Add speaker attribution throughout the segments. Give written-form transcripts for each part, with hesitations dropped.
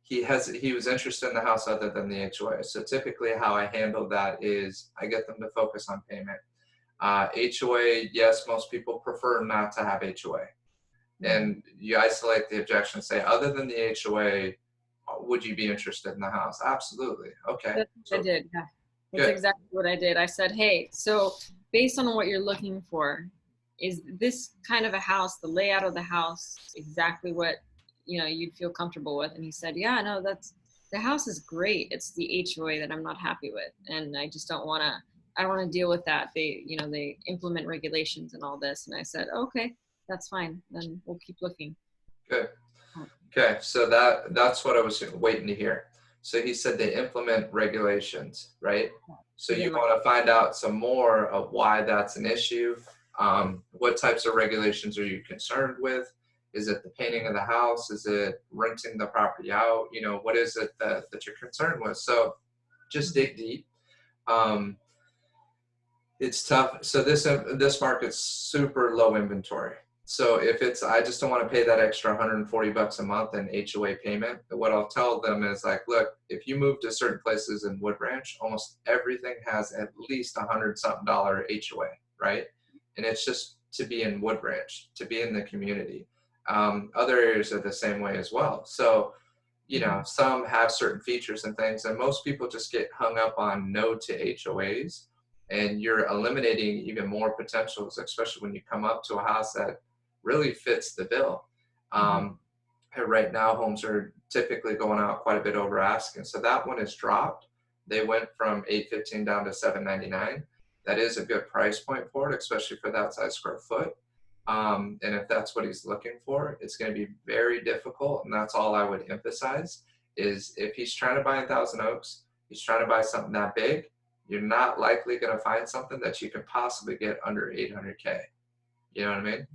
Speaker 1: He was interested in the house other than the HOA. So typically how I handle that is I get them to focus on payment. HOA, yes, most people prefer not to have HOA. And you isolate the objection, say, other than the HOA, would you be interested in the house? Absolutely. Okay.
Speaker 2: That's what I
Speaker 1: So
Speaker 2: did. Yeah. That's
Speaker 1: good.
Speaker 2: exactly what I did. I said, hey, so based on what you're looking for, is this kind of a house, the layout of the house, exactly what, you'd feel comfortable with? And he said, yeah, no, the house is great. It's the HOA that I'm not happy with. And I just I don't want to deal with that. They implement regulations and all this. And I said, okay, that's fine. Then we'll keep looking.
Speaker 1: Good.
Speaker 2: Oh,
Speaker 1: Okay. So that's what I was waiting to hear. So he said they implement regulations, right? So
Speaker 2: he
Speaker 1: you
Speaker 2: didn't like.
Speaker 1: want to find out some more of why that's an issue. What types of regulations are you concerned with? Is it the painting of the house? Is it renting the property out? What is it that you're concerned with? So just dig deep. Um, it's tough. So this market's super low inventory. So if it's, I just don't want to pay that extra 140 bucks a month in HOA payment. What I'll tell them is like, look, if you move to certain places in Wood Ranch, almost everything has at least $100 something HOA, right? And it's just to be in Wood Ranch, to be in the community. Other areas are the same way as well. So, some have certain features and things, and most people just get hung up on no to HOAs, and you're eliminating even more potentials, especially when you come up to a house that really fits the bill. Um, right now, homes are typically going out quite a bit over asking, so that one is dropped. They went from 815 down to 799. That is a good price point for it, especially for that size square foot. And if that's what he's looking for, it's going to be very difficult. And that's all I would emphasize is if he's trying to buy in Thousand Oaks, he's trying to buy something that big, you're not likely going to find something that you can possibly get under 800K. You know what I mean?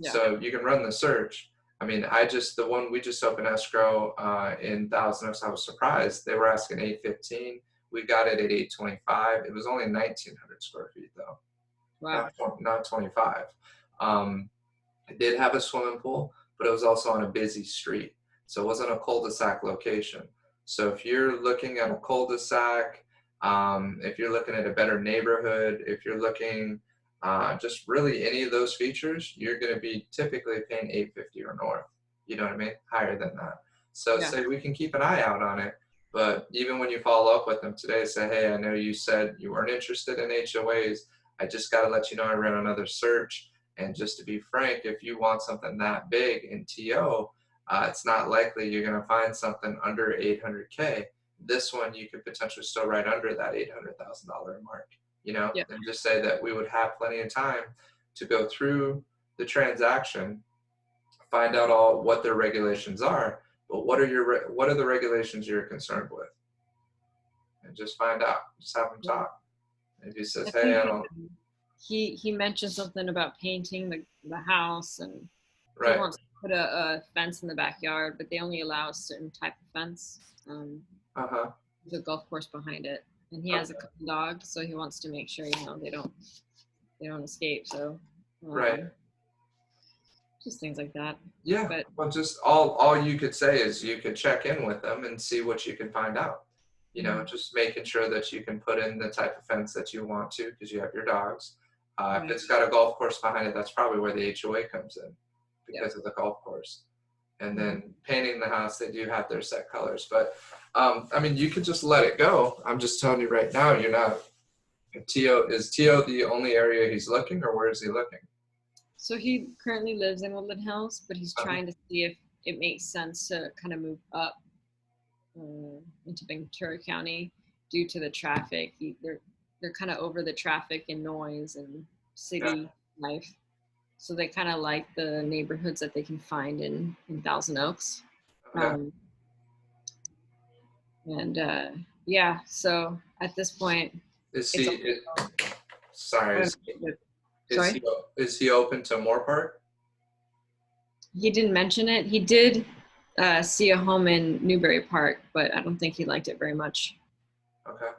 Speaker 2: Yeah.
Speaker 1: So you can run the search. I mean, the one we just opened escrow in Thousand Oaks, I was surprised. They were asking 815. We got it at 825. It was only 1,900 square feet though.
Speaker 2: Wow.
Speaker 1: Not 25. It did have a swimming pool, but it was also on a busy street. So it wasn't a cul-de-sac location. So if you're looking at a cul-de-sac, if you're looking at a better neighborhood, if you're looking just really any of those features, you're going to be typically paying 850 or north. You know what I mean? Higher than that. So
Speaker 2: Yeah.
Speaker 1: say we can keep an eye out on it. But even when you follow up with them today, say, hey, I know you said you weren't interested in HOAs. I just got to let you know I ran another search. And just to be frank, if you want something that big in TO, it's not likely you're going to find something under 800K. This one you could potentially still right under that $800,000 mark,
Speaker 2: Yeah.
Speaker 1: and just say that we would have plenty of time to go through the transaction, find out all what their regulations are, but what are the regulations you're concerned with, and just find out. Just have them talk. If he says,
Speaker 2: I
Speaker 1: hey, I
Speaker 2: think
Speaker 1: don't,
Speaker 2: he mentioned something about painting the house, and he
Speaker 1: right,
Speaker 2: wants to put a fence in the backyard, but they only allow a certain type of fence.
Speaker 1: uh-huh,
Speaker 2: There's a golf course behind it, and he has a
Speaker 1: okay,
Speaker 2: couple dogs, so he wants to make sure they don't escape. So
Speaker 1: right.
Speaker 2: just things like that.
Speaker 1: Yeah,
Speaker 2: But
Speaker 1: well, just all you could say is you could check in with them and see what you can find out. Just making sure that you can put in the type of fence that you want to because you have your dogs. If
Speaker 2: right,
Speaker 1: it's got a golf course behind it, that's probably where the HOA comes in
Speaker 2: yeah,
Speaker 1: because of the golf course. And
Speaker 2: mhm.
Speaker 1: then painting the house, they do have their set colors. But I mean, you could just let it go. I'm just telling you right now, you're not. Is TO the only area he's looking, or where is he looking?
Speaker 2: So he currently lives in Woodland Hills, but he's
Speaker 1: Uh,
Speaker 2: trying to see if it makes sense to kind of move up into Ventura County due to the traffic. They're kind of over the traffic and noise and
Speaker 1: yeah.
Speaker 2: city life, so they kind of like the neighborhoods that they can find in Thousand Oaks.
Speaker 1: Okay.
Speaker 2: Um, and yeah, so at this point,
Speaker 1: Is
Speaker 2: it's
Speaker 1: he?
Speaker 2: a
Speaker 1: Sorry.
Speaker 2: I don't know, sorry.
Speaker 1: Is he open to more park?
Speaker 2: He didn't mention it. He did see a home in Newbury Park, but I don't think he liked it very much.
Speaker 1: Okay.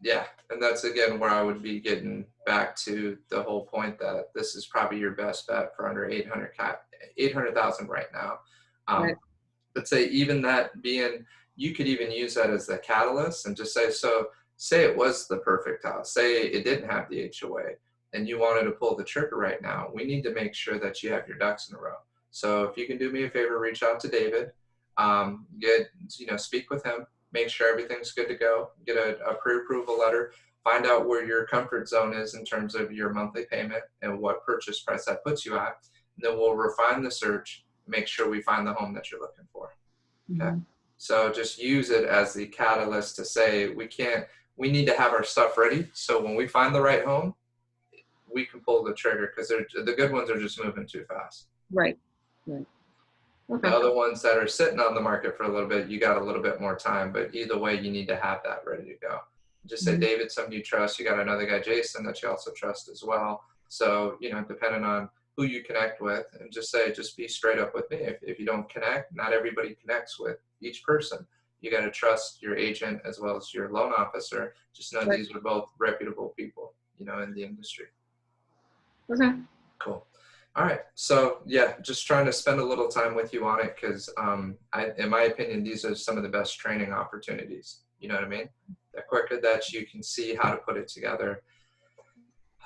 Speaker 1: Yeah, and that's again where I would be getting back to the whole point that this is probably your best bet for under 800,000 right now.
Speaker 2: Right.
Speaker 1: But say even that being, you could even use that as the catalyst and just say, so say it was the perfect house, say it didn't have the HOA and you wanted to pull the trigger right now, we need to make sure that you have your ducks in a row. So if you can do me a favor, reach out to David, speak with him, make sure everything's good to go, get a pre-approval letter, find out where your comfort zone is in terms of your monthly payment and what purchase price that puts you at. And then we'll refine the search, make sure we find the home that you're looking for. Okay.
Speaker 2: Mm-hmm.
Speaker 1: So just use it as the catalyst to say we need to have our stuff ready. So when we find the right home, we can pull the trigger because the good ones are just moving too fast.
Speaker 2: Right. Right. Okay.
Speaker 1: The other ones that are sitting on the market for a little bit, you got a little bit more time, but either way, you need to have that ready to go. Just say, David, somebody you trust. You got another guy, Jason, that you also trust as well. So, depending on who you connect with, and just be straight up with me. If you don't connect, not everybody connects with each person. You got to trust your agent as well as your loan officer. Just know these are both reputable people, in the industry.
Speaker 2: Okay.
Speaker 1: Cool. All right. So yeah, just trying to spend a little time with you on it because in my opinion, these are some of the best training opportunities. You know what I mean? The quicker that you can see how to put it together.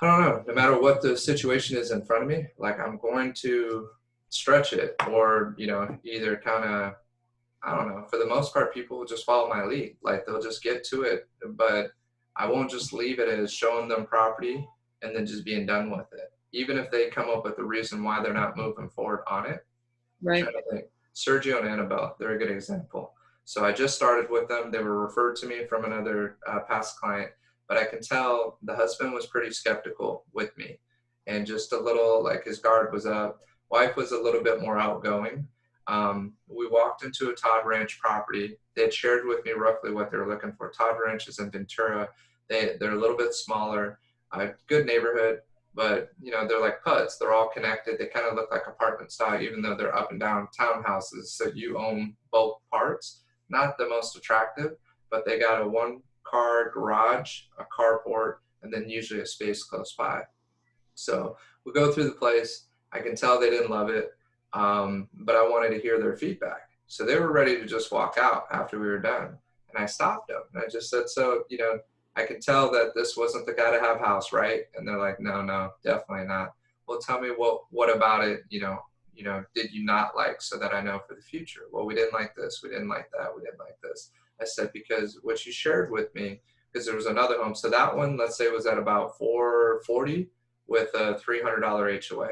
Speaker 1: I don't know, no matter what the situation is in front of me, like I'm going to stretch it or, either kind of, I don't know, for the most part, people will just follow my lead. Like they'll just get to it, but I won't just leave it as showing them property and then just being done with it. Even if they come up with a reason why they're not moving forward on it.
Speaker 2: Right.
Speaker 1: Sergio and Annabelle, they're a good example. So I just started with them. They were referred to me from another past client, but I can tell the husband was pretty skeptical with me and just a little like his guard was up. Wife was a little bit more outgoing. We walked into a Todd Ranch property. They had shared with me roughly what they were looking for. Todd Ranch is in Ventura. They're a little bit smaller, good neighborhood, but they're like PUDs. They're all connected. They kind of look like apartment style, even though they're up and down townhouses. So you own both parts. Not the most attractive, but they got a 1-car garage, a carport, and then usually a space close by. So we go through the place. I can tell they didn't love it, but I wanted to hear their feedback. So they were ready to just walk out after we were done. And I stopped them. And I just said, so, I could tell that this wasn't the guy to have house, right? And they're like, no, definitely not. Well, tell me what about it, did you not like so that I know for the future? Well, we didn't like this. We didn't like that. We didn't like this. I said, because what you shared with me, because there was another home. So that one, let's say, was at about $440 with a $300 HOA.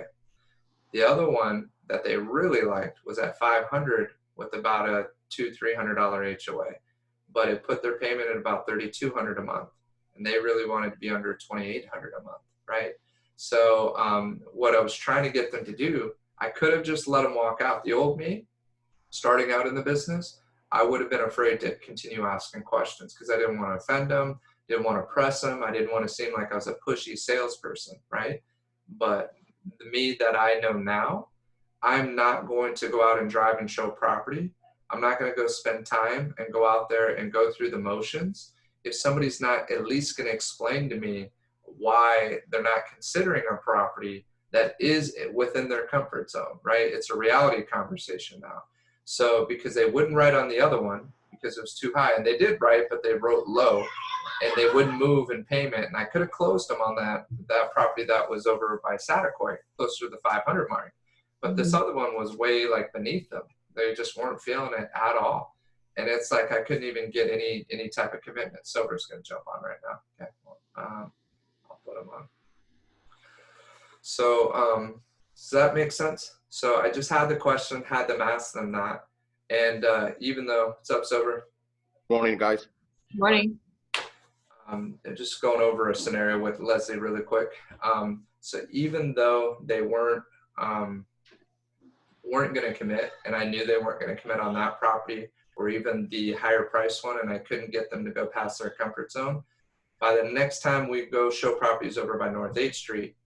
Speaker 1: The other one that they really liked was at $500 with about a $200-$300 HOA, but it put their payment at about $3,200 a month, and they really wanted to be under $2,800 a month, right? So what I was trying to get them to do, I could have just let them walk out. The old me, starting out in the business, I would have been afraid to continue asking questions because I didn't want to offend them, didn't want to press them. I didn't want to seem like I was a pushy salesperson, right? But the me that I know now, I'm not going to go out and drive and show property. I'm not going to go spend time and go out there and go through the motions if somebody's not at least going to explain to me why they're not considering a property that is within their comfort zone, right? It's a reality conversation now. So because they wouldn't write on the other one because it was too high, and they did write, but they wrote low, and they wouldn't move in payment. And I could have closed them on that property that was over by Saticoy, closer to the 500 mark. But this other one was way like beneath them. They just weren't feeling it at all. And it's like I couldn't even get any type of commitment. Silver's going to jump on right now. Okay, I'll put him on. So does that make sense? So I just had the question, had them ask them that. And even though, what's up, Silver?
Speaker 3: Morning, guys.
Speaker 2: Morning.
Speaker 1: Just going over a scenario with Leslie really quick. So even though they weren't going to commit, and I knew they weren't going to commit on that property or even the higher price one, and I couldn't get them to go past their comfort zone, by the next time we go show properties over by North 8th Street,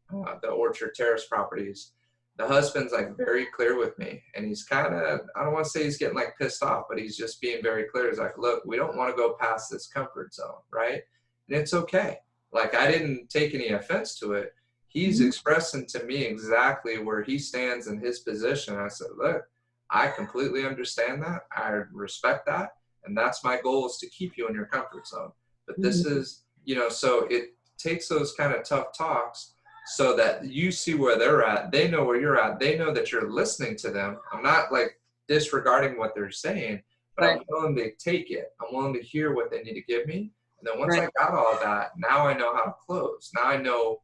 Speaker 1: the Orchard Terrace properties, the husband's like very clear with me, and he's kind of, I don't want to say he's getting like pissed off, but he's just being very clear. He's like, look, we don't want to go past this comfort zone, right? And it's okay. Like, I didn't take any offense to it. He's expressing to me exactly where he stands in his position. I said, look, I completely understand that. I respect that. And that's my goal, is to keep you in your comfort zone. But this
Speaker 2: Mhm.
Speaker 1: is, so it takes those kind of tough talks so that you see where they're at. They know where you're at. They know that you're listening to them. I'm not like disregarding what they're saying, but I'm
Speaker 2: Right.
Speaker 1: willing to take it. I'm willing to hear what they need to give me. And then once
Speaker 2: Right.
Speaker 1: I got all of that, now I know how to close. Now I know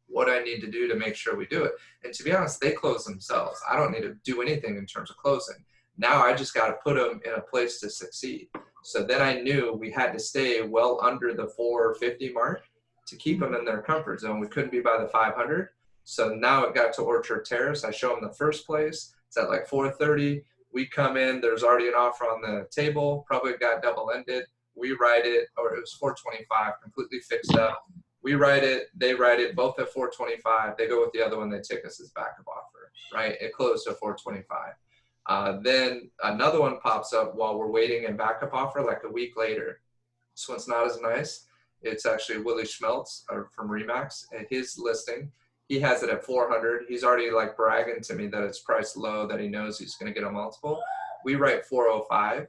Speaker 1: what I need to do to make sure we do it. And to be honest, they close themselves. I don't need to do anything in terms of closing. Now I just got to put them in a place to succeed. So then I knew we had to stay well under the 450 mark to keep them
Speaker 2: Mhm.
Speaker 1: in their comfort zone. We couldn't be by the 500. So now it got to Orchard Terrace. I show them the first place. It's at like 4:30. We come in. There's already an offer on the table. Probably got double ended. We write it, or it was 425, completely fixed up. We write it, they write it, both at 425. They go with the other one, they take us as backup offer, right? It closed at 425. Then another one pops up while we're waiting in backup offer like a week later. This one's not as nice. It's actually Willie Schmeltz from Remax. At his listing, he has it at 400. He's already like bragging to me that it's priced low, that he knows he's going to get a multiple. We write 405.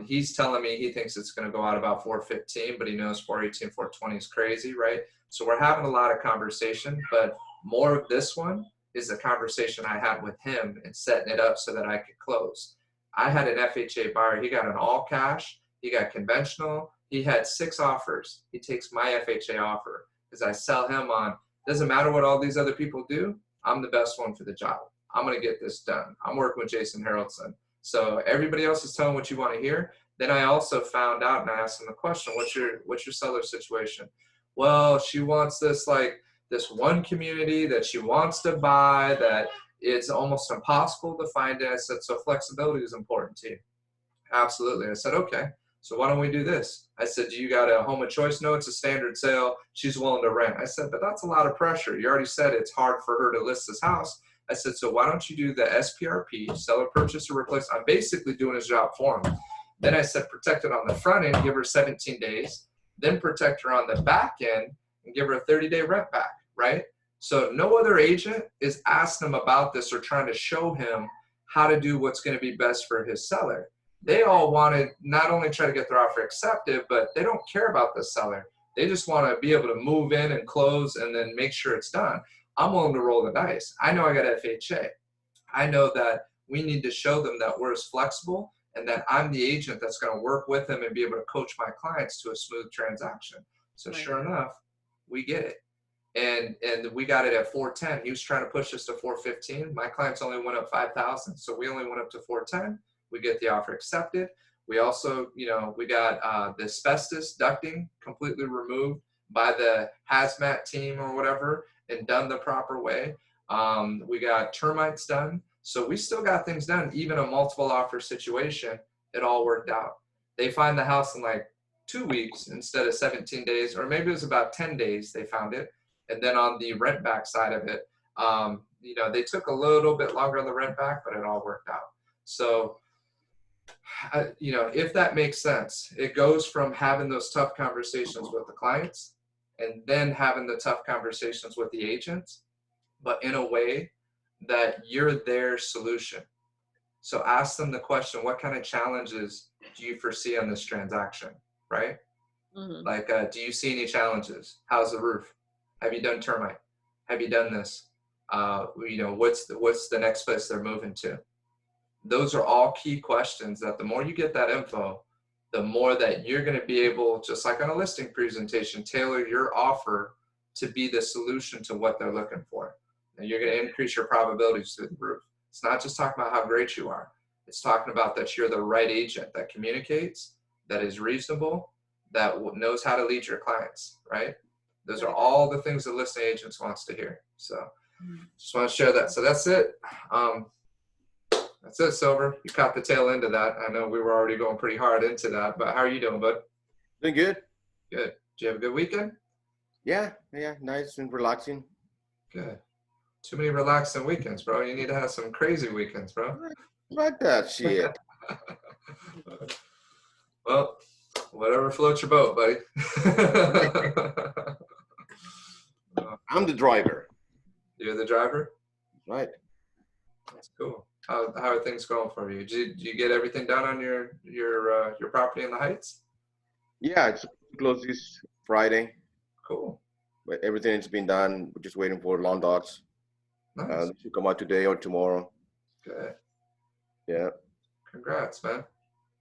Speaker 1: He's telling me he thinks it's going to go out about 415, but he knows 418, 420 is crazy, right? So we're having a lot of conversation, but more of this one is a conversation I had with him and setting it up so that I could close. I had an FHA buyer. He got an all cash. He got conventional. He had 6 offers. He takes my FHA offer because I sell him on, doesn't matter what all these other people do. I'm the best one for the job. I'm going to get this done. I'm working with Jason Harrelson. So everybody else is telling what you want to hear. Then I also found out, and I asked them the question, what's your seller situation? Well, she wants this one community that she wants to buy that it's almost impossible to find it. I said, so flexibility is important to you. Absolutely. I said, okay. So why don't we do this? I said, do you got a home of choice? No, it's a standard sale. She's willing to rent. I said, but that's a lot of pressure. You already said it's hard for her to list this house. I said, so why don't you do the SPRP, seller purchase or replace? I'm basically doing his job for him. Then I said, protect it on the front end, give her 17 days, then protect her on the back end and give her a 30-day rent back, right? So no other agent is asking him about this or trying to show him how to do what's going to be best for his seller. They all want to not only try to get their offer accepted, but they don't care about the seller. They just want to be able to move in and close and then make sure it's done. I'm willing to roll the dice. I know I got FHA. I know that we need to show them that we're as flexible and that I'm the agent that's going to work with them and be able to coach my clients to a smooth transaction. So
Speaker 2: Right.
Speaker 1: sure enough, we get it. And we got it at 410. He was trying to push us to 415. My clients only went up 5,000. So we only went up to 410. We get the offer accepted. We also, we got the asbestos ducting completely removed by the hazmat team or whatever and done the proper way. We got termites done. So we still got things done. Even a multiple offer situation, it all worked out. They find the house in like 2 weeks instead of 17 days, or maybe it was about 10 days they found it. And then on the rent back side of it, they took a little bit longer on the rent back, but it all worked out. So, if that makes sense, it goes from having those tough conversations with the clients and then having the tough conversations with the agents, but in a way that you're their solution. So ask them the question, what kind of challenges do you foresee on this transaction, right?
Speaker 2: Mhm.
Speaker 1: Like, do you see any challenges? How's the roof? Have you done termite? Have you done this? What's the next place they're moving to? Those are all key questions that the more you get that info, the more that you're going to be able, just like on a listing presentation, tailor your offer to be the solution to what they're looking for. And you're going to increase your probabilities through the roof. It's not just talking about how great you are. It's talking about that you're the right agent that communicates, that is reasonable, that knows how to lead your clients, right? Those are
Speaker 2: Right.
Speaker 1: all the things that listing agents wants to hear. So
Speaker 2: Mhm.
Speaker 1: just want to share that. So that's it. That's it, Silver. You caught the tail end of that. I know we were already going pretty hard into that, but how are you doing, bud?
Speaker 3: Doing good.
Speaker 1: Good. Did you have a good weekend?
Speaker 3: Yeah, nice and relaxing.
Speaker 1: Good. Too many relaxing weekends, bro. You need to have some crazy weekends, bro.
Speaker 3: Like that shit.
Speaker 1: Well, whatever floats your boat, buddy.
Speaker 3: I'm the driver.
Speaker 1: You're the driver?
Speaker 3: Right.
Speaker 1: That's cool. How are things going for you? Did you get everything done on your property in the Heights?
Speaker 3: Yeah, it's closed this Friday,
Speaker 1: Cool.
Speaker 3: but everything's been done. We're just waiting for lawn dogs.
Speaker 1: Nice.
Speaker 3: They should come out today or tomorrow.
Speaker 1: Good.
Speaker 3: Yeah.
Speaker 1: Congrats, man.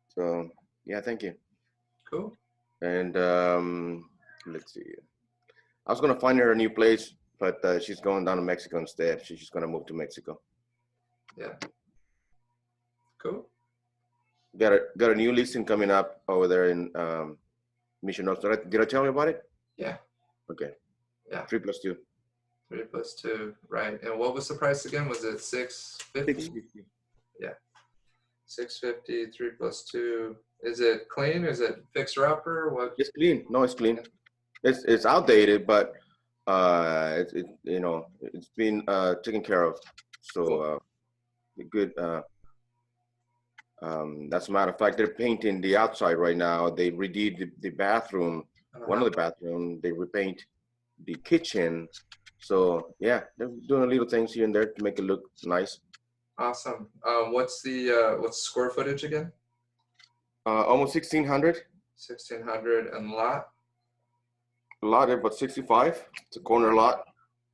Speaker 3: So yeah, thank you.
Speaker 1: Cool.
Speaker 3: And let's see. I was gonna find her a new place, but she's going down to Mexico instead. She's just gonna move to Mexico.
Speaker 1: Yeah. Cool.
Speaker 3: Got a new listing coming up over there in Mission Oaks. Did I tell you about it?
Speaker 1: Yeah.
Speaker 3: Okay.
Speaker 1: Yeah.
Speaker 3: 3+2.
Speaker 1: 3+2, right? And what was the price again? Was it 650?
Speaker 3: 650.
Speaker 1: Yeah. 650, 3+2. Is it clean? Is it fixer upper? What?
Speaker 3: It's clean. No, it's clean. It's outdated, but it you know it's been taken care of. So good. As a matter of fact, they're painting the outside right now. They redid the bathroom, one of the bathroom. They repaint the kitchen. So yeah, they're doing little things here and there to make it look nice.
Speaker 1: Awesome. What's the square footage again?
Speaker 3: Almost 1,600.
Speaker 1: 1,600 and lot
Speaker 3: A lot there, but 65. It's a corner lot.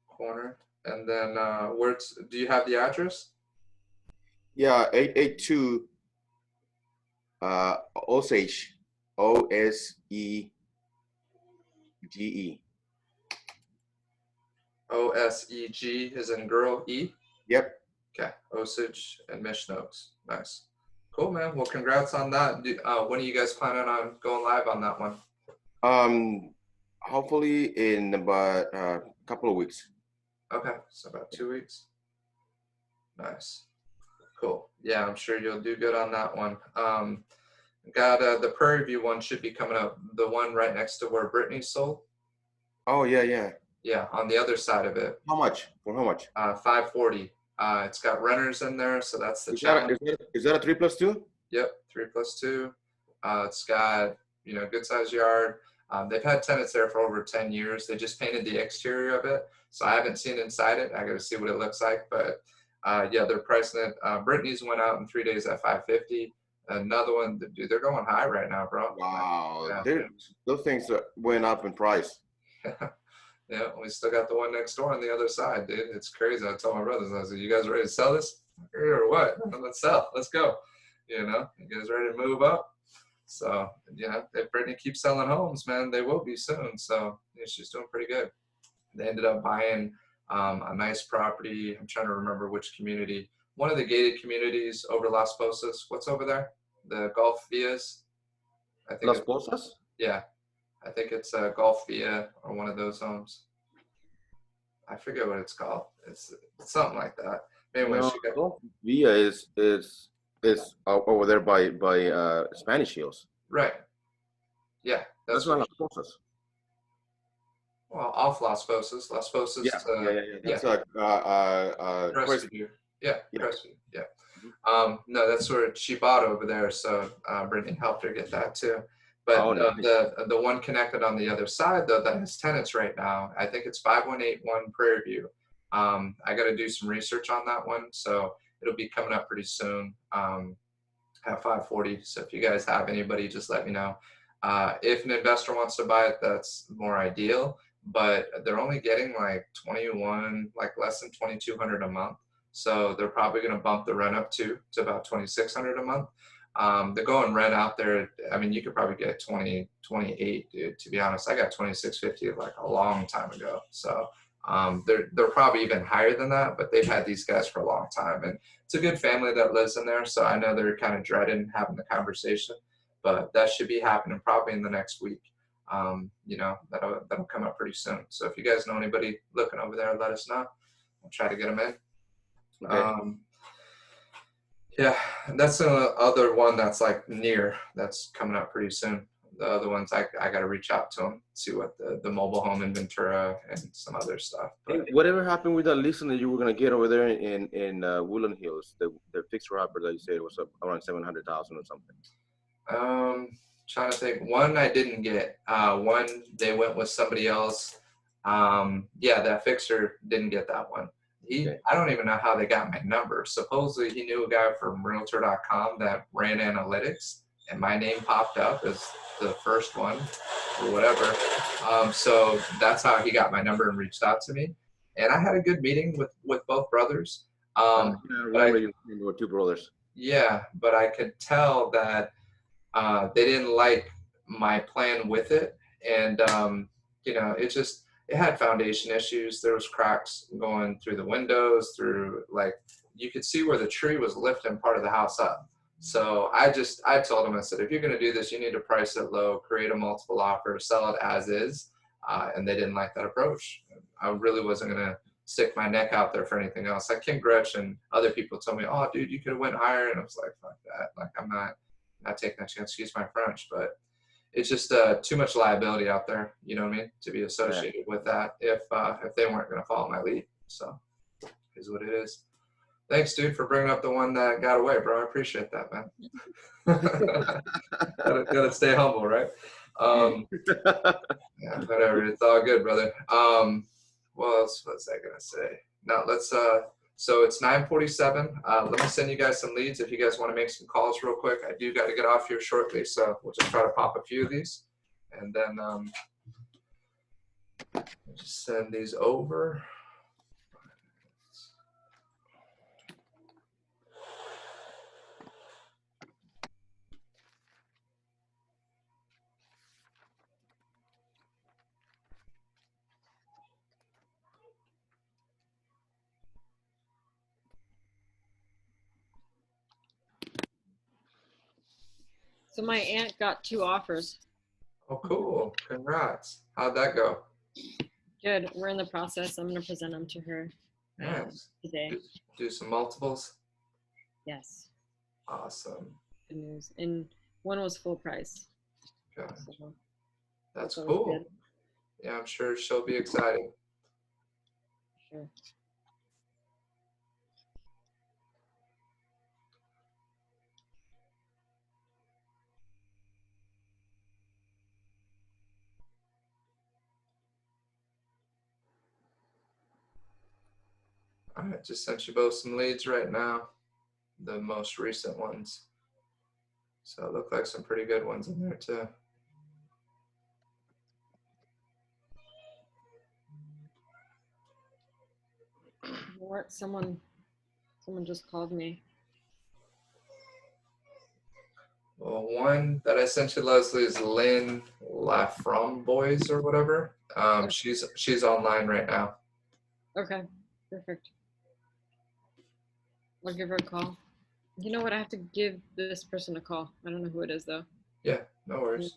Speaker 1: corner. And then do you have the address?
Speaker 3: Yeah, 882 Osage, Osege.
Speaker 1: OSEG is in girl E.
Speaker 3: Yep.
Speaker 1: Okay. Osage and Mission Oaks. Nice. Cool, man. Well, congrats on that. When are you guys planning on going live on that one?
Speaker 3: Hopefully in about a couple of weeks.
Speaker 1: Okay, so about 2 weeks. Nice. Cool. Yeah, I'm sure you'll do good on that one. Got the Prairie View one should be coming up. The one right next to where Brittany sold.
Speaker 3: Oh yeah, yeah.
Speaker 1: Yeah, on the other side of it.
Speaker 3: How much? For how much?
Speaker 1: 540. It's got renters in there, so that's the
Speaker 3: Is that
Speaker 1: challenge.
Speaker 3: is that a 3+2?
Speaker 1: Yep, 3+2. It's got good sized yard. They've had tenants there for over 10 years. They just painted the exterior of it, so I haven't seen inside it. I got to see what it looks like, but yeah, they're pricing it. Brittany's went out in 3 days at 550. Another one, dude, they're going high right now, bro.
Speaker 3: Wow,
Speaker 1: Yeah.
Speaker 3: those things went up in price.
Speaker 1: Yeah, we still got the one next door on the other side, dude. It's crazy. I told my brothers, I said, "You guys ready to sell this or what? Let's sell. Let's go." You guys ready to move up? So yeah, if Brittany keeps selling homes, man, they will be soon. So yeah, she's doing pretty good. They ended up buying a nice property. I'm trying to remember which community. One of the gated communities over Las Posas. What's over there? The Gulf Villas. I think.
Speaker 3: Las Posas?
Speaker 1: Yeah, I think it's Gulf Villa or one of those homes. I forget what it's called. It's something like that. Anyway,
Speaker 3: No,
Speaker 1: she got,
Speaker 3: Gulf Villa is over there by Spanish Hills.
Speaker 1: right. Yeah,
Speaker 3: That's
Speaker 1: what.
Speaker 3: not Las Posas.
Speaker 1: Well, off Las Posas. Las Posas.
Speaker 3: Yeah. That's
Speaker 1: Crestview. Yeah,
Speaker 3: Yeah.
Speaker 1: Crestview. Yeah. No, that's where she bought over there. So Brittany helped her get that too. But
Speaker 3: Oh,
Speaker 1: no,
Speaker 3: nice.
Speaker 1: the one connected on the other side though that has tenants right now, I think it's 5181 Prairie View. I got to do some research on that one, so it'll be coming up pretty soon at 540. So if you guys have anybody, just let me know. If an investor wants to buy it, that's more ideal. But they're only getting like 21, like less than 2,200 a month. So they're probably going to bump the rent up to about 2,600 a month. The going rent out there, I mean, you could probably get 20, 28, dude. To be honest, I got 2,650 like a long time ago. So they're probably even higher than that, but they've had these guys for a long time, and it's a good family that lives in there. So I know they're kind of dreading having the conversation, but that should be happening probably in the next week. That'll come up pretty soon. So if you guys know anybody looking over there, let us know. I'll try to get them in.
Speaker 3: Okay.
Speaker 1: Yeah, that's the other one that's like near, that's coming up pretty soon. The other ones, I got to reach out to them, see what the mobile home in Ventura and some other stuff. But
Speaker 3: Hey, whatever happened with that listing that you were gonna get over there in Woodland Hills, the fixer upper that you said was around 700,000 or something.
Speaker 1: Trying to think. One I didn't get. One they went with somebody else. Yeah, that fixer didn't get that one.
Speaker 3: Okay.
Speaker 1: I don't even know how they got my number. Supposedly he knew a guy from realtor.com that ran analytics, and my name popped up as the first one or whatever. So that's how he got my number and reached out to me. And I had a good meeting with both brothers.
Speaker 3: I
Speaker 1: But
Speaker 3: remember you were two brothers.
Speaker 1: yeah, but I could tell that they didn't like my plan with it, and it had foundation issues. There was cracks going through the windows, through, like, you could see where the tree was lifting part of the house up. So I told him, I said, if you're going to do this, you need to price it low, create a multiple offer, sell it as is, and they didn't like that approach. I really wasn't going to stick my neck out there for anything else. Like Ken Gretsch and other people told me, oh, dude, you could have went higher, and I was like, fuck that. Like, I'm not taking that chance. Excuse my French, but it's just too much liability out there. You know what I mean? To be associated with that if they weren't going to follow my lead. So, is what it is. Thanks, dude, for bringing up the one that got away, bro. I appreciate that, man. gotta stay humble, right? Yeah, whatever. It's all good, brother. What else was I gonna say? No, let's. So it's 9:47. Let me send you guys some leads if you guys want to make some calls real quick. I do got to get off here shortly, so we'll just try to pop a few of these, and then just send these over.
Speaker 2: So my aunt got 2 offers.
Speaker 1: Oh, cool. Congrats. How'd that go?
Speaker 2: Good. We're in the process. I'm going to present them to her
Speaker 1: Nice.
Speaker 2: today.
Speaker 1: Do some multiples.
Speaker 2: Yes.
Speaker 1: Awesome.
Speaker 2: Good news. And one was full price.
Speaker 1: Okay.
Speaker 2: So
Speaker 1: That's
Speaker 2: always
Speaker 1: cool.
Speaker 2: good.
Speaker 1: Yeah, I'm sure she'll be excited.
Speaker 2: Sure.
Speaker 1: All right, just sent you both some leads right now, the most recent ones. So it looked like some pretty good ones in there too.
Speaker 2: What? Someone just called me.
Speaker 1: Well, one that I sent you, Leslie, is Lynn Laframboise or whatever. She's online right now.
Speaker 2: Okay. Perfect. I'll give her a call. You know what? I have to give this person a call. I don't know who it is though.
Speaker 1: Yeah, no worries.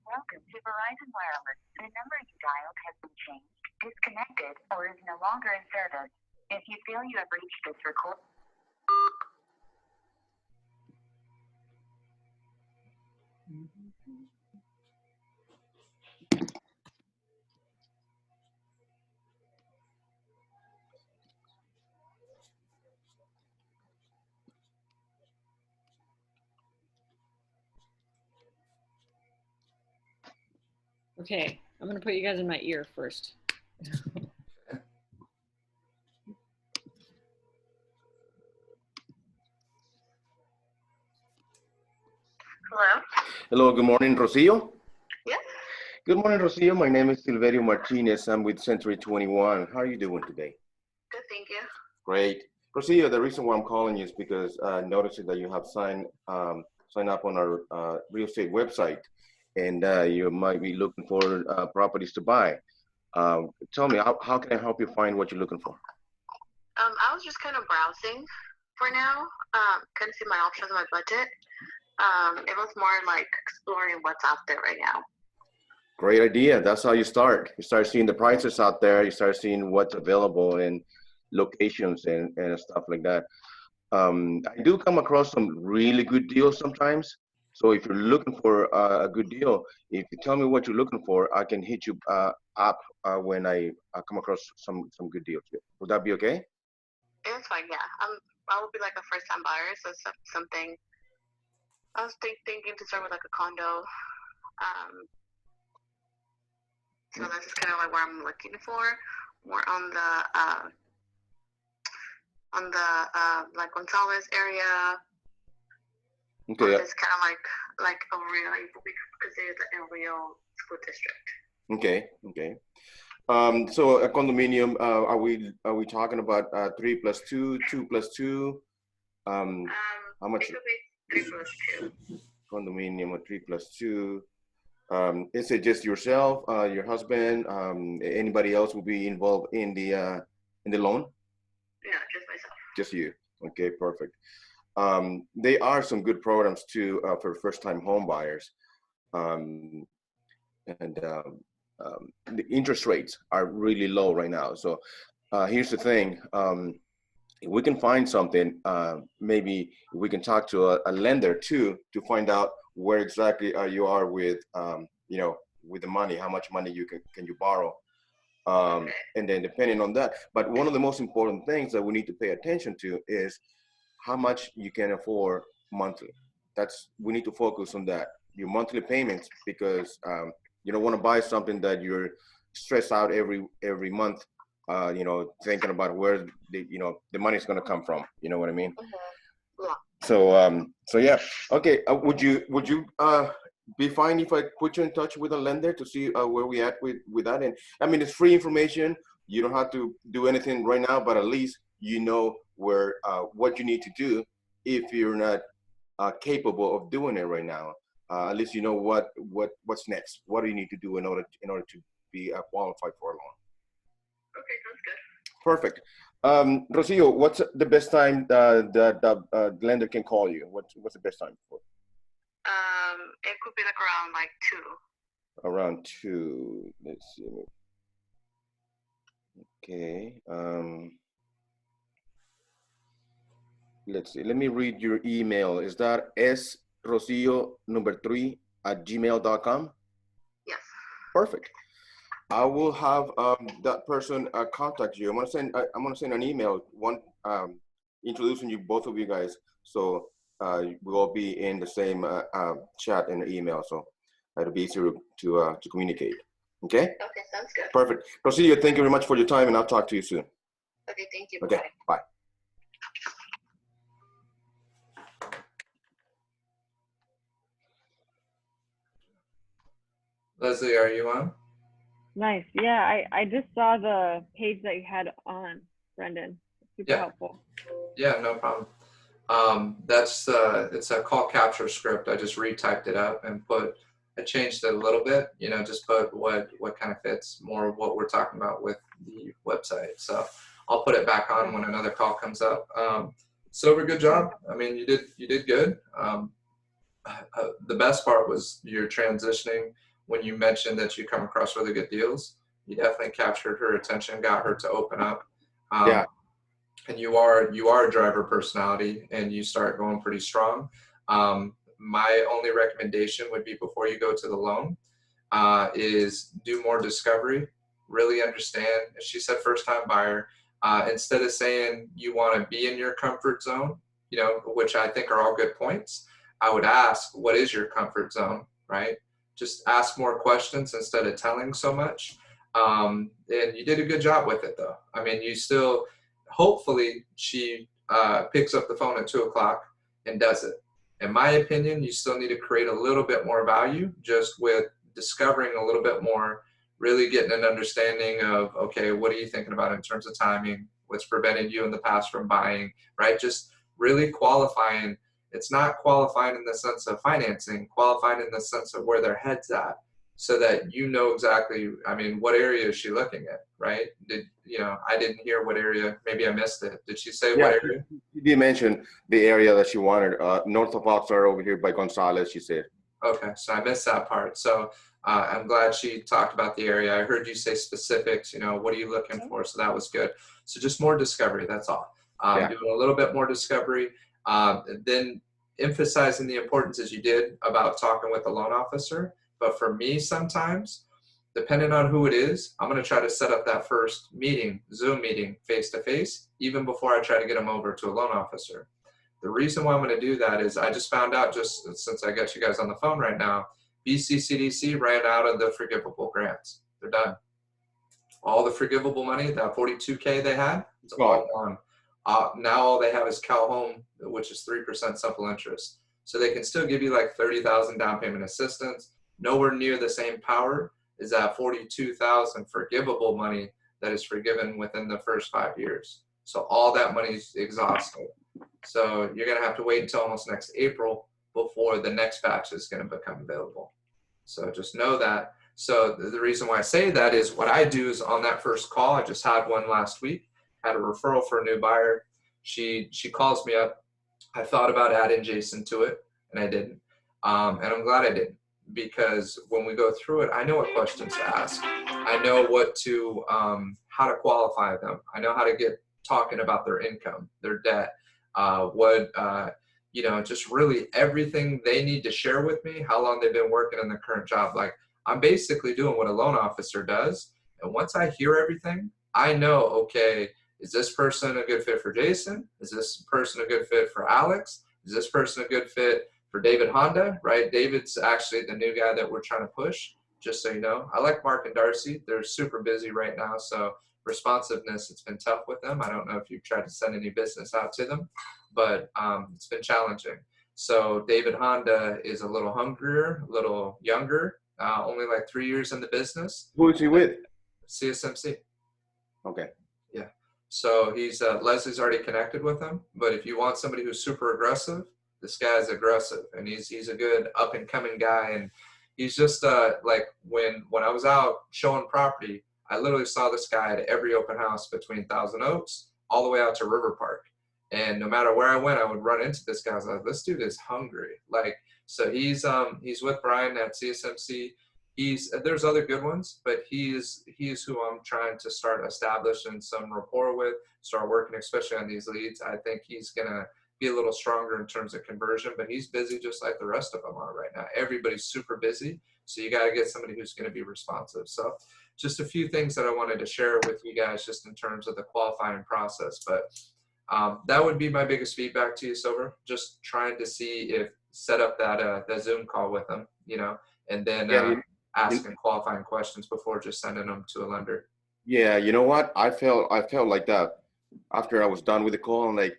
Speaker 4: Welcome to Verizon Wireless. The number you dialed has been changed, disconnected, or is no longer in service. If you feel you have reached this record.
Speaker 2: Okay. I'm going to put you guys in my ear first.
Speaker 4: Hello?
Speaker 3: Hello, good morning, Rocio.
Speaker 4: Yes.
Speaker 3: Good morning, Rocio. My name is Silverio Martinez. I'm with Century 21. How are you doing today?
Speaker 4: Good, thank you.
Speaker 3: Great. Rosillo, the reason why I'm calling you is because noticing that you have signed up on our real estate website, and you might be looking for properties to buy. Tell me, how can I help you find what you're looking for?
Speaker 5: I was just kind of browsing for now, kind of see my options, my budget. It was more like exploring what's out there right now.
Speaker 3: Great idea. That's how you start. You start seeing the prices out there. You start seeing what's available in locations and stuff like that. I do come across some really good deals sometimes. So if you're looking for a good deal, if you tell me what you're looking for, I can hit you up when I come across some good deals. Would that be okay?
Speaker 5: It's fine, yeah. I would be like a first-time buyer, so something. I was thinking to start with like a condo. So that's just kind of like what I'm looking for, more on the like Gonzales area.
Speaker 3: Okay.
Speaker 5: It's kind of like a real, we consider it a real school district.
Speaker 3: Okay. So a condominium, are we talking about 3+2, 2+2? How much?
Speaker 5: It could be 3+2.
Speaker 3: Condominium or 3+2. Is it just yourself, your husband, anybody else will be involved in the loan?
Speaker 5: No, just myself.
Speaker 3: Just you. Okay, perfect. There are some good programs too for first-time home buyers, and the interest rates are really low right now. So here's the thing. If we can find something, maybe we can talk to a lender too to find out where exactly you are with, with the money, how much money can you borrow, and then depending on that. But one of the most important things that we need to pay attention to is how much you can afford monthly. We need to focus on that, your monthly payments, because you don't want to buy something that you're stressed out every month. Thinking about where the money's going to come from. You know what I mean?
Speaker 5: Mm-hmm. Yeah.
Speaker 3: So yeah. Okay. Would you be fine if I put you in touch with a lender to see where we at with that? And I mean, it's free information. You don't have to do anything right now, but at least you know where what you need to do if you're not capable of doing it right now. At least you know what's next. What do you need to do in order to be qualified for a loan?
Speaker 5: Okay, sounds good.
Speaker 3: Perfect. Rosillo, what's the best time that the lender can call you? What's the best time for?
Speaker 5: It could be like around like 2.
Speaker 3: Around 2. Let's see. Okay. Let's see. Let me read your email. Is that srosillo3@gmail.com?
Speaker 5: Yes.
Speaker 3: Perfect. I will have that person contact you. I'm gonna send an email, introducing both of you guys, so we'll all be in the same chat and email, so it'll be easier to communicate. Okay.
Speaker 5: Okay, sounds good.
Speaker 3: Perfect. Rosillo, thank you very much for your time, and I'll talk to you soon.
Speaker 5: Okay, thank you.
Speaker 3: Okay. Bye.
Speaker 1: Leslie, are you on?
Speaker 2: Nice. Yeah, I just saw the page that you had on, Brendan. Super helpful.
Speaker 1: Yeah, no problem. It's a call capture script. I just retyped it up and I changed it a little bit, just put what kind of fits more of what we're talking about with the website. So I'll put it back on when another call comes up. Silver, good job. I mean, you did good. The best part was your transitioning when you mentioned that you come across really good deals. You definitely captured her attention, got her to open up.
Speaker 3: Yeah.
Speaker 1: And you are a driver personality, and you start going pretty strong. My only recommendation would be before you go to the loan is do more discovery, really understand. She said first-time buyer. Instead of saying you want to be in your comfort zone, which I think are all good points, I would ask, what is your comfort zone, right? Just ask more questions instead of telling so much. And you did a good job with it, though. I mean, you still, hopefully, she picks up the phone at 2 o'clock and does it. In my opinion, you still need to create a little bit more value just with discovering a little bit more really getting an understanding of, okay, what are you thinking about in terms of timing? What's prevented you in the past from buying, right? Just really qualifying. It's not qualifying in the sense of financing, qualifying in the sense of where their head's at, so that you know exactly, I mean, what area is she looking at, right? I didn't hear what area, maybe I missed it. Did she say what area?
Speaker 3: You did mention the area that she wanted, north of Oxnard over here by Gonzalez, she said.
Speaker 1: Okay, so I missed that part. So I'm glad she talked about the area. I heard you say specifics, what are you looking for? So that was good. So just more discovery, that's all. Doing a little bit more discovery, then emphasizing the importance, as you did, about talking with the loan officer. But for me, sometimes, depending on who it is, I'm going to try to set up that first meeting, Zoom meeting, face-to-face, even before I try to get them over to a loan officer. The reason why I'm going to do that is I just found out, just since I got you guys on the phone right now, BCCDC ran out of the forgivable grants. They're done. All the forgivable money, that 42K they had, it's all gone. Now all they have is Cal Home, which is 3% simple interest. So they can still give you like $30,000 down payment assistance. Nowhere near the same power is that $42,000 forgivable money that is forgiven within the first 5 years. So all that money is exhausted. So you're going to have to wait until almost next April before the next batch is going to become available. So just know that. So the reason why I say that is what I do is on that first call, I just had one last week, had a referral for a new buyer. She calls me up. I thought about adding Jason to it, and I didn't. And I'm glad I didn't, because when we go through it, I know what questions to ask. I know what to, how to qualify them. I know how to get talking about their income, their debt, just really everything they need to share with me, how long they've been working in the current job. Like, I'm basically doing what a loan officer does. And once I hear everything, I know, okay, is this person a good fit for Jason? Is this person a good fit for Alex? Is this person a good fit for David Honda, right? David's actually the new guy that we're trying to push, just so you know. I like Mark and Darcy. They're super busy right now, so responsiveness, it's been tough with them. I don't know if you've tried to send any business out to them, but it's been challenging. So David Honda is a little hungrier, a little younger, only like 3 years in the business.
Speaker 3: Who is he with?
Speaker 1: CSMC.
Speaker 3: Okay.
Speaker 1: Yeah. So he's, Leslie's already connected with him, but if you want somebody who's super aggressive, this guy's aggressive, and he's a good up and coming guy. And he's just like when I was out showing property, I literally saw this guy at every open house between Thousand Oaks all the way out to River Park. And no matter where I went, I would run into this guy. I was like, this dude is hungry. Like, so he's with Brian at CSMC. There's other good ones, but he is who I'm trying to start establishing some rapport with, start working, especially on these leads. I think he's gonna be a little stronger in terms of conversion, but he's busy just like the rest of them are right now. Everybody's super busy, so you got to get somebody who's going to be responsive. So just a few things that I wanted to share with you guys just in terms of the qualifying process. But that would be my biggest feedback to you, Silver. Just trying to see if set up that Zoom call with them, and then asking qualifying questions before just sending them to a lender.
Speaker 3: Yeah, you know what? I felt like that after I was done with the call. I'm like,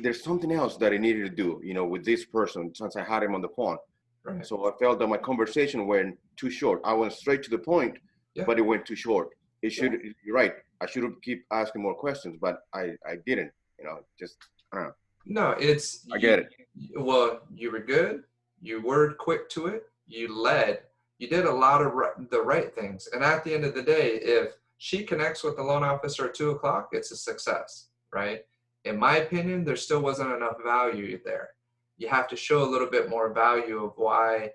Speaker 3: there's something else that I needed to do, with this person since I had him on the phone.
Speaker 1: Right.
Speaker 3: So I felt that my conversation went too short. I went straight to the point, but it went too short. You're right. I should have keep asking more questions, but I didn't, just, I don't know.
Speaker 1: No,
Speaker 3: I get it.
Speaker 1: Well, you were good. You were quick to it. You led. You did a lot of the right things. And at the end of the day, if she connects with the loan officer at 2 o'clock, it's a success, right? In my opinion, there still wasn't enough value there. You have to show a little bit more value of why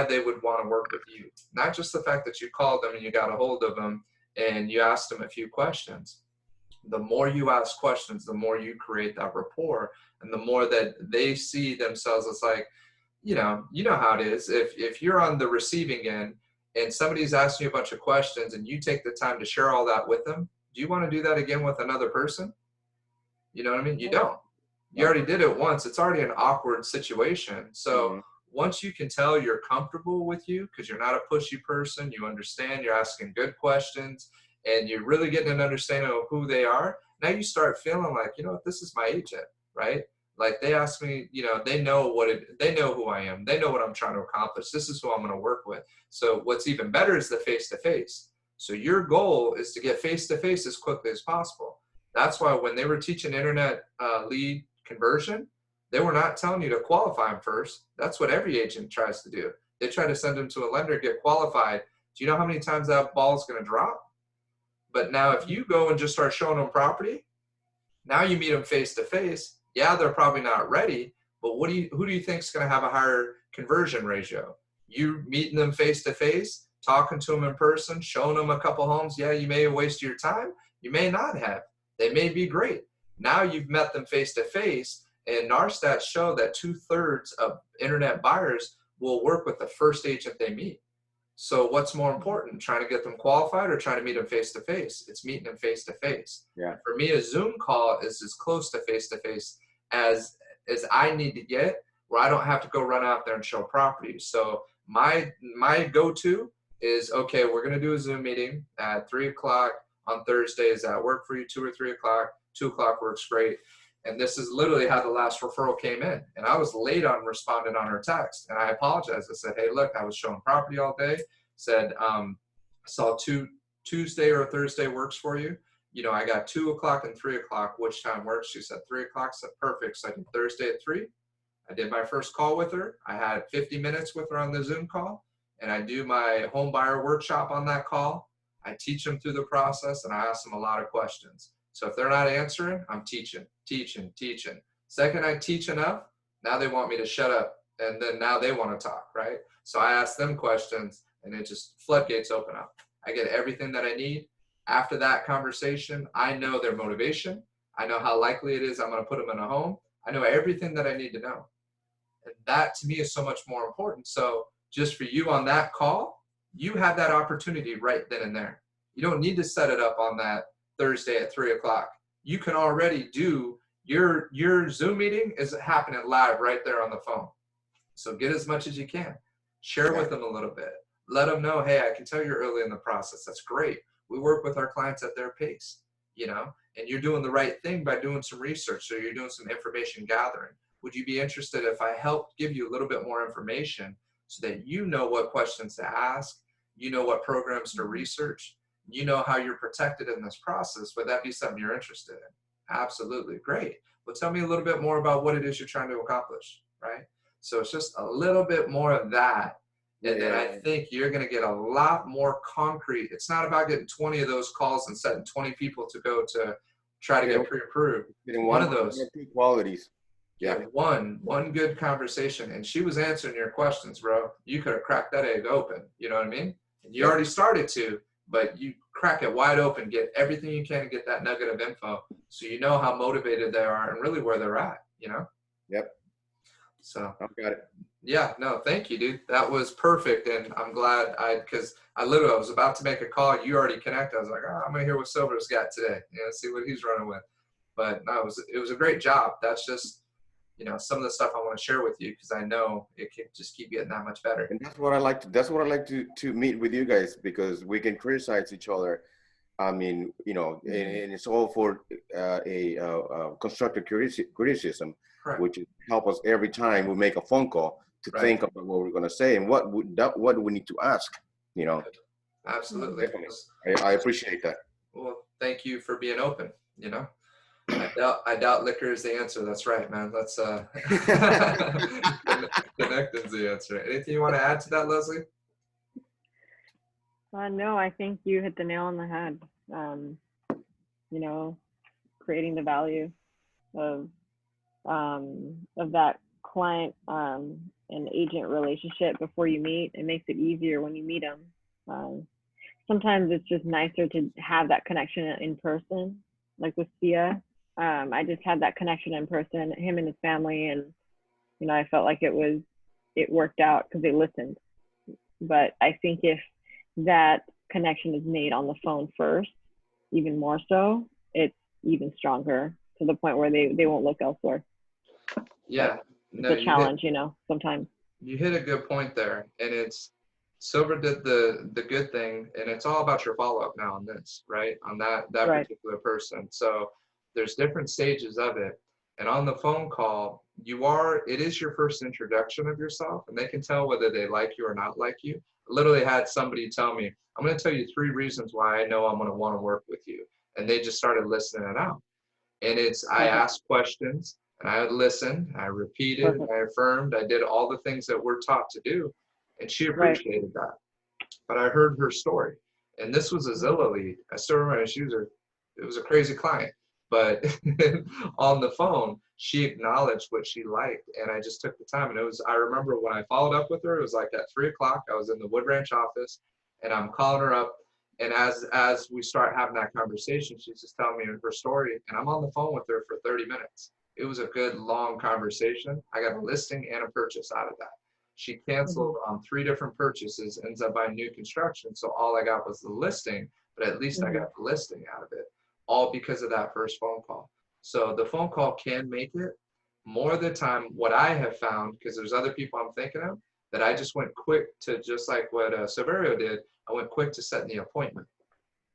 Speaker 1: they would want to work with you. Not just the fact that you called them and you got a hold of them and you asked them a few questions. The more you ask questions, the more you create that rapport, and the more that they see themselves as like, you know how it is. If you're on the receiving end and somebody's asking you a bunch of questions and you take the time to share all that with them, do you want to do that again with another person? You know what I mean? You don't. You already did it once. It's already an awkward situation. So once you can tell you're comfortable with you, because you're not a pushy person, you understand, you're asking good questions, and you're really getting an understanding of who they are, now you start feeling like, this is my agent, right? Like they ask me, they know they know who I am. They know what I'm trying to accomplish. This is who I'm going to work with. So what's even better is the face-to-face. So your goal is to get face-to-face as quickly as possible. That's why when they were teaching internet lead conversion, they were not telling you to qualify them first. That's what every agent tries to do. They try to send them to a lender, get qualified. Do you know how many times that ball is going to drop? But now if you go and just start showing them property, now you meet them face-to-face. Yeah, they're probably not ready, but who do you think is going to have a higher conversion ratio? You meeting them face-to-face, talking to them in person, showing them a couple homes. Yeah, you may have wasted your time. You may not have. They may be great. Now you've met them face-to-face, and our stats show that 2/3 of internet buyers will work with the first agent they meet. So what's more important, trying to get them qualified or trying to meet them face-to-face? It's meeting them face-to-face.
Speaker 3: Yeah.
Speaker 1: For me, a Zoom call is as close to face-to-face as I need to get, where I don't have to go run out there and show properties. So my go-to is, okay, we're going to do a Zoom meeting at 3 o'clock on Thursday. Does that work for you? 2 or 3 o'clock? 2 o'clock works great. And this is literally how the last referral came in. And I was late on responding on her text. And I apologized. I said, hey, look, I was showing property all day. Said, saw Tuesday or Thursday works for you. You know, I got 2 o'clock and 3 o'clock. Which time works? She said 3 o'clock. I said, perfect. So I did Thursday at 3. I did my first call with her. I had 50 minutes with her on the Zoom call. And I do my home buyer workshop on that call. I teach them through the process, and I ask them a lot of questions. So if they're not answering, I'm teaching. Second I teach enough, now they want me to shut up, and then now they want to talk, right? So I ask them questions, and it just floodgates open up. I get everything that I need. After that conversation, I know their motivation. I know how likely it is I'm going to put them in a home. I know everything that I need to know. And that to me is so much more important. So just for you on that call, you have that opportunity right then and there. You don't need to set it up on that Thursday at 3 o'clock. You can already do your Zoom meeting is happening live right there on the phone. So get as much as you can. Share with them a little bit. Let them know, hey, I can tell you're early in the process. That's great. We work with our clients at their pace, you know, and you're doing the right thing by doing some research. So you're doing some information gathering. Would you be interested if I helped give you a little bit more information so that you know what questions to ask, you know what programs to research, you know how you're protected in this process? Would that be something you're interested in? Absolutely. Great. Well, tell me a little bit more about what it is you're trying to accomplish, right? So it's just a little bit more of that. And then I think you're going to get a lot more concrete. It's not about getting 20 of those calls and setting 20 people to go to try to get pre-approved. One of those.
Speaker 3: Qualities.
Speaker 1: Yeah, one good conversation, and she was answering your questions, bro. You could have cracked that egg open. You know what I mean? And you already started to, but you crack it wide open, get everything you can, and get that nugget of info, so you know how motivated they are and really where they're at. You know? Yep. So
Speaker 3: I've got it.
Speaker 1: Yeah, no, thank you, dude. That was perfect, and I'm glad because I was about to make a call. You already connected. I was like, I'm gonna hear what Silver's got today. You know, see what he's running with. But no, it was a great job. That's just, you know, some of the stuff I want to share with you because I know it can just keep getting that much better.
Speaker 3: And that's what I like to meet with you guys, because we can criticize each other. I mean, you know, and it's all for a constructive criticism,
Speaker 1: Correct.
Speaker 3: Which help us every time we make a phone call to think about what we're going to say and what do we need to ask, you know.
Speaker 1: Absolutely.
Speaker 3: I appreciate that.
Speaker 1: Well, thank you for being open, you know. I doubt liquor is the answer. That's right, man. Let's connect is the answer. Anything you want to add to that, Leslie?
Speaker 2: No, I think you hit the nail on the head. You know, creating the value of that client and agent relationship before you meet. It makes it easier when you meet them. Sometimes it's just nicer to have that connection in person, like with Sia. I just had that connection in person, him and his family, and you know, I felt like it worked out because they listened. But I think if that connection is made on the phone first, even more so, it's even stronger to the point where they won't look elsewhere.
Speaker 1: Yeah,
Speaker 2: it's a challenge, you know, sometimes.
Speaker 1: You hit a good point there, and it's Silver did the good thing, and it's all about your follow-up now on this, right? On that
Speaker 2: Right.
Speaker 1: particular person. So there's different stages of it. And on the phone call, it is your first introduction of yourself, and they can tell whether they like you or not like you. literally had somebody tell me, I'm going to tell you 3 reasons why I know I'm going to want to work with you. And they just started listening it out. And I
Speaker 6: Perfect.
Speaker 1: asked questions and I listened, I repeated,
Speaker 6: Perfect.
Speaker 1: I affirmed, I did all the things that we're taught to do. And she
Speaker 6: Right.
Speaker 1: appreciated that. But I heard her story. And this was a Zillow lead. I still remember it was a crazy client. But on the phone, she acknowledged what she liked. And I just took the time. And I remember when I followed up with her, it was like at 3 o'clock. I was in the Wood Ranch office and I'm calling her up. And as we start having that conversation, she's just telling me her story. And I'm on the phone with her for 30 minutes. It was a good long conversation. I got a listing and a purchase out of that. She canceled on 3 different purchases, ends up buying new construction. So all I got was the listing, but at least I got the listing out of it, all because of that first phone call. So the phone call can make it. More of the time, what I have found, because there's other people I'm thinking of, that I just went quick to, just like what Severio did, I went quick to setting the appointment,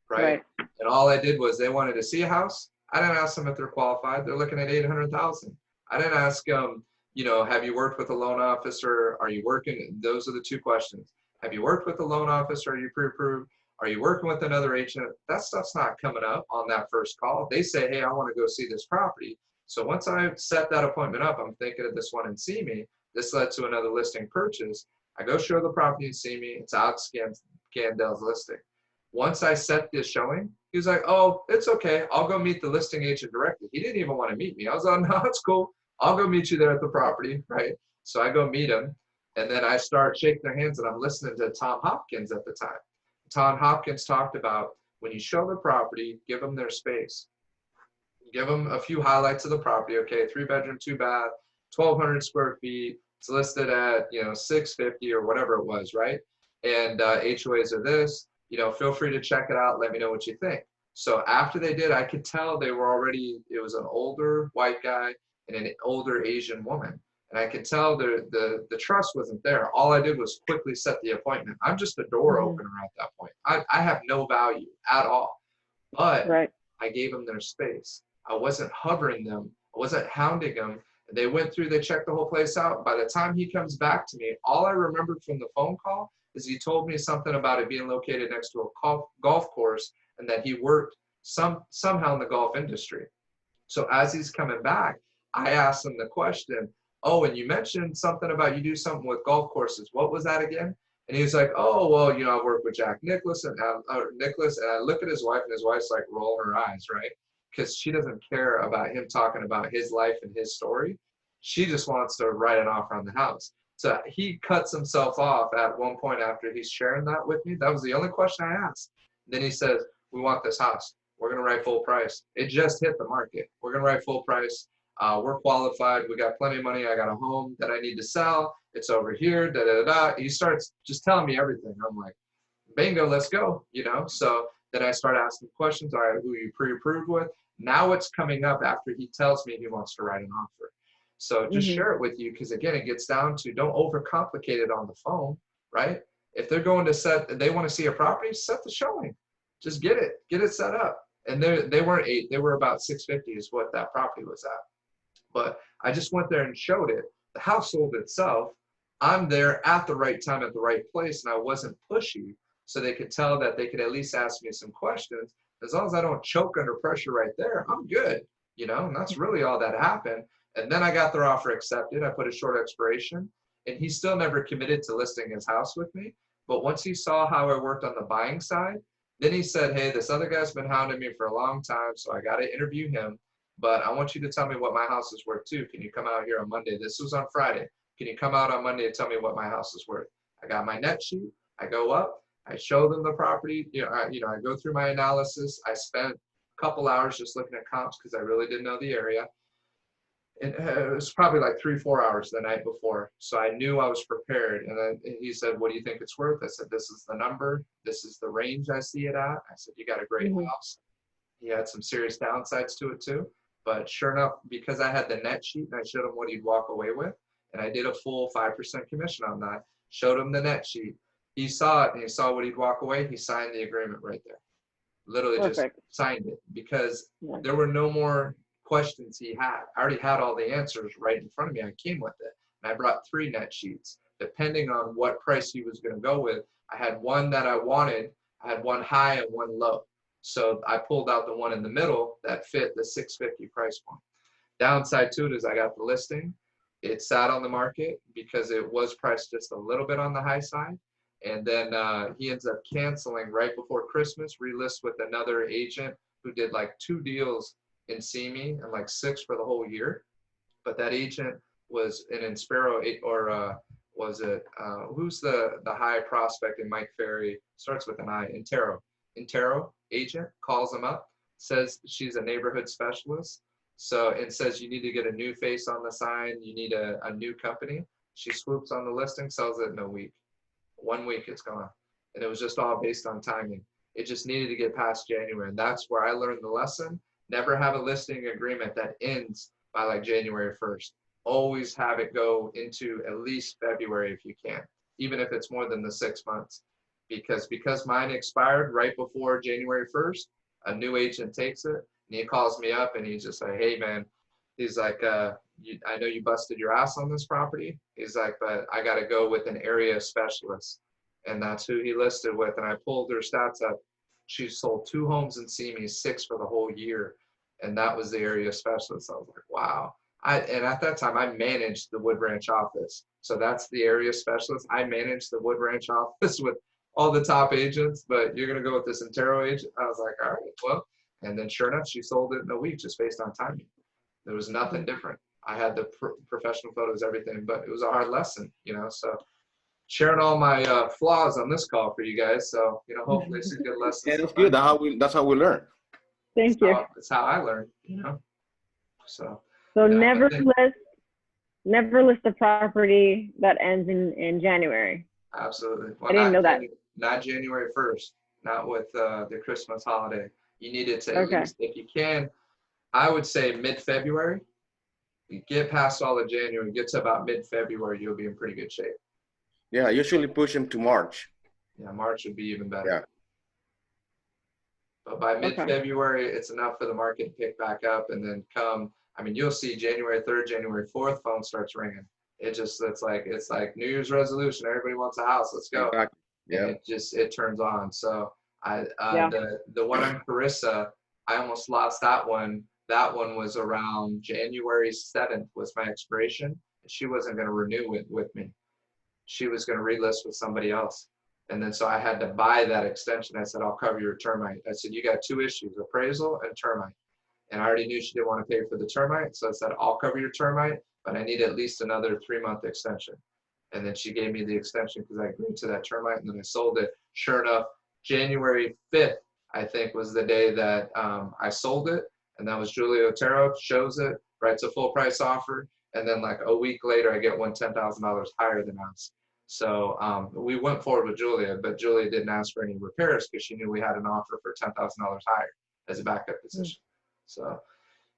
Speaker 1: right? And all I did was they wanted to see a house. I didn't ask them if they're qualified. They're looking at 800,000. I didn't ask them, have you worked with a loan officer? Are you working? Those are the 2 questions. Have you worked with a loan officer? Are you pre-approved? Are you working with another agent? That stuff's not coming up on that first call. They say, hey, I want to go see this property. So once I set that appointment up, I'm thinking of this one in Simi. This led to another listing purchase. I go show the property in Simi. It's out Scandell's listing. Once I set this showing, he was like, oh, it's okay. I'll go meet the listing agent directly. He didn't even want to meet me. I was like, no, it's cool. I'll go meet you there at the property, right? So I go meet him, and then I start shaking their hands, and I'm listening to Tom Hopkins at the time. Tom Hopkins talked about when you show the property, give them their space. Give them a few highlights of the property. Okay, 3-bedroom, 2-bath, 1,200 square feet. It's listed at, 650 or whatever it was, right? And HOAs are this. Feel free to check it out. Let me know what you think. So after they did, I could tell they were already, it was an older white guy and an older Asian woman. And I could tell the trust wasn't there. All I did was quickly set the appointment. I'm just a door opener at that point. I have no value at all. But I gave them their space. I wasn't hovering them. I wasn't hounding them. They went through, they checked the whole place out. By the time he comes back to me, all I remembered from the phone call is he told me something about it being located next to a golf course and that he worked somehow in the golf industry. So as he's coming back, I asked him the question, oh, and you mentioned something about you do something with golf courses. What was that again? And he was like, oh, well, I work with Jack Nicklaus. And I look at his wife, and his wife's like rolling her eyes, right? Because she doesn't care about him talking about his life and his story. She just wants to write an offer on the house. So he cuts himself off at one point after he's sharing that with me. That was the only question I asked. Then he says, we want this house. We're going to write full price. It just hit the market. We're going to write full price. We're qualified. We got plenty of money. I got a home that I need to sell. It's over here. Da, da, da, da. He starts just telling me everything. I'm like, bingo, let's go. So then I start asking questions. All right, who are you pre-approved with? Now it's coming up after he tells me he wants to write an offer. So just share it with you, because again, it gets down to don't overcomplicate it on the phone, right? If they're going to they want to see a property, set the showing. Just get it set up. And they weren't 8, they were about 650 is what that property was at. But I just went there and showed it. The house sold itself. I'm there at the right time at the right place, and I wasn't pushy, so they could tell that they could at least ask me some questions. As long as I don't choke under pressure right there, I'm good, and that's really all that happened. And then I got their offer accepted. I put a short expiration, and he still never committed to listing his house with me. But once he saw how I worked on the buying side, then he said, hey, this other guy's been hounding me for a long time, so I got to interview him. But I want you to tell me what my house is worth too. Can you come out here on Monday? This was on Friday. Can you come out on Monday and tell me what my house is worth? I got my net sheet. I go up. I show them the property. I go through my analysis. I spent a couple hours just looking at comps because I really didn't know the area. It was probably like 3-4 hours the night before. So I knew I was prepared. And then he said, what do you think it's worth? I said, this is the number. This is the range I see it at. I said, you got a great house. He had some serious downsides to it too. But sure enough, because I had the net sheet and I showed him what he'd walk away with, and I did a full 5% commission on that, showed him the net sheet. He saw it and he saw what he'd walk away. He signed the agreement right there. Literally just signed it because there were no more questions he had. I already had all the answers right in front of me. I came with it. And I brought 3 net sheets. Depending on what price he was going to go with, I had one that I wanted. I had one high and one low. So I pulled out the one in the middle that fit the 650 price point. Downside to it is I got the listing. It sat on the market because it was priced just a little bit on the high side. And then he ends up canceling right before Christmas, relist with another agent who did like 2 deals in Simi and like 6 for the whole year. But that agent was an Inspiro, or was it, who's the high prospect in Mike Ferry? Starts with an I, Intero agent calls him up, says she's a neighborhood specialist. So it says you need to get a new face on the sign. You need a new company. She swoops on the listing, sells it in a week. 1 week it's gone. And it was just all based on timing. It just needed to get past January. And that's where I learned the lesson. Never have a listing agreement that ends by like January 1st. Always have it go into at least February if you can, even if it's more than the 6 months. Because mine expired right before January 1st, a new agent takes it. And he calls me up and he's just like, hey man, he's like, I know you busted your ass on this property. He's like, but I got to go with an area specialist. And that's who he listed with. And I pulled her stats up. She sold 2 homes in Simi, 6 for the whole year. And that was the area specialist. I was like, wow. And at that time, I managed the Wood Ranch office. So that's the area specialist. I managed the Wood Ranch office with all the top agents, but you're going to go with this Intero agent. I was like, all right, well. And then sure enough, she sold it in a week just based on timing. There was nothing different. I had the professional photos, everything, but it was a hard lesson, you know. So sharing all my flaws on this call for you guys. So, you know, hopefully it's a good lesson.
Speaker 3: Yeah, that's good. That's how we learn.
Speaker 6: Thank you.
Speaker 1: That's how I learned, you know. So
Speaker 6: So
Speaker 1: yeah,
Speaker 6: never list a property that ends in January.
Speaker 1: absolutely. Well,
Speaker 6: I didn't know that.
Speaker 1: Not January 1st, not with the Christmas holiday. You need it to,
Speaker 6: Okay.
Speaker 1: at least, if you can, I would say mid-February. You get past all of January, get to about mid-February, you'll be in pretty good shape.
Speaker 3: Yeah, I usually push them to March.
Speaker 1: Yeah, March would be even better.
Speaker 3: Yeah.
Speaker 1: But by mid-February, it's enough for the market to pick back up, and then you'll see January 3rd, January 4th, phone starts ringing. It's like New Year's resolution. Everybody wants a house. Let's go.
Speaker 3: Exactly. Yeah.
Speaker 1: And it turns on. So
Speaker 6: Yeah.
Speaker 1: the one on Carissa, I almost lost that one. That one was around January 7th was my expiration. She wasn't going to renew it with me. She was going to relist with somebody else. And then so I had to buy that extension. I said, I'll cover your termite. I said, you got 2 issues, appraisal and termite. And I already knew she didn't want to pay for the termite. So I said, I'll cover your termite, but I need at least another 3-month extension. And then she gave me the extension because I agreed to that termite, and then I sold it. Sure enough, January 5th, I think, was the day that I sold it. And that was Julia Otero, shows it, writes a full price offer. And then like a week later, I get one $10,000 higher than us. So we went forward with Julia, but Julia didn't ask for any repairs because she knew we had an offer for $10,000 higher as a backup position. So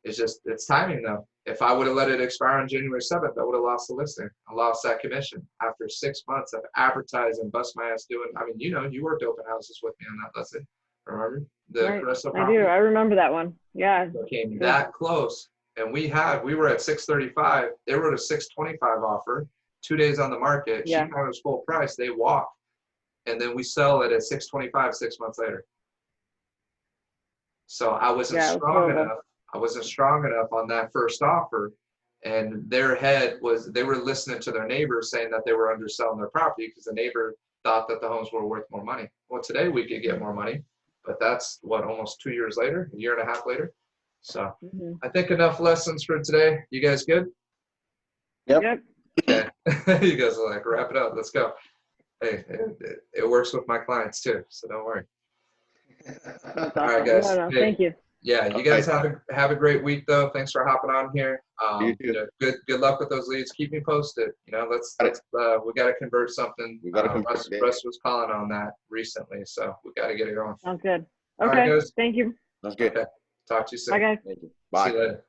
Speaker 1: it's timing though. If I would have let it expire on January 7th, I would have lost the listing. I lost that commission. After 6 months of advertising, bust my ass doing, you worked open houses with me on that, Leslie. Remember?
Speaker 6: Right.
Speaker 1: Carissa
Speaker 6: I
Speaker 1: property?
Speaker 6: do. I remember that one. Yeah.
Speaker 1: Came that close. And we were at 635. They wrote a 625 offer, 2 days on the market.
Speaker 6: Yeah.
Speaker 1: She got us full price. They walk. And then we sell it at 625 6 months later. So I wasn't strong enough. I wasn't strong enough on that first offer. And their head was, they were listening to their neighbors saying that they were underselling their property because the neighbor thought that the homes were worth more money. Well, today we could get more money, but that's almost 2 years later, a year and a half later. So I think enough lessons for today. You guys good?
Speaker 3: Yep.
Speaker 1: Okay. You guys are like, wrap it up. Let's go. Hey, it works with my clients too, so don't worry. All right, guys.
Speaker 6: No,
Speaker 1: Hey,
Speaker 6: thank you.
Speaker 1: yeah, you guys have a great week though. Thanks for hopping on here.
Speaker 3: You too.
Speaker 1: Good luck with those leads. Keep me posted. Let's we got to convert something.
Speaker 3: We gotta convert,
Speaker 1: Russ was calling on that recently, so we got to get it going.
Speaker 6: Sounds good.
Speaker 1: All right,
Speaker 6: Okay.
Speaker 1: guys.
Speaker 6: Thank you.
Speaker 3: That's good.
Speaker 1: Okay. Talk to you soon.
Speaker 6: Bye, guys.
Speaker 3: Thank you.
Speaker 1: See
Speaker 3: Bye.
Speaker 1: you later.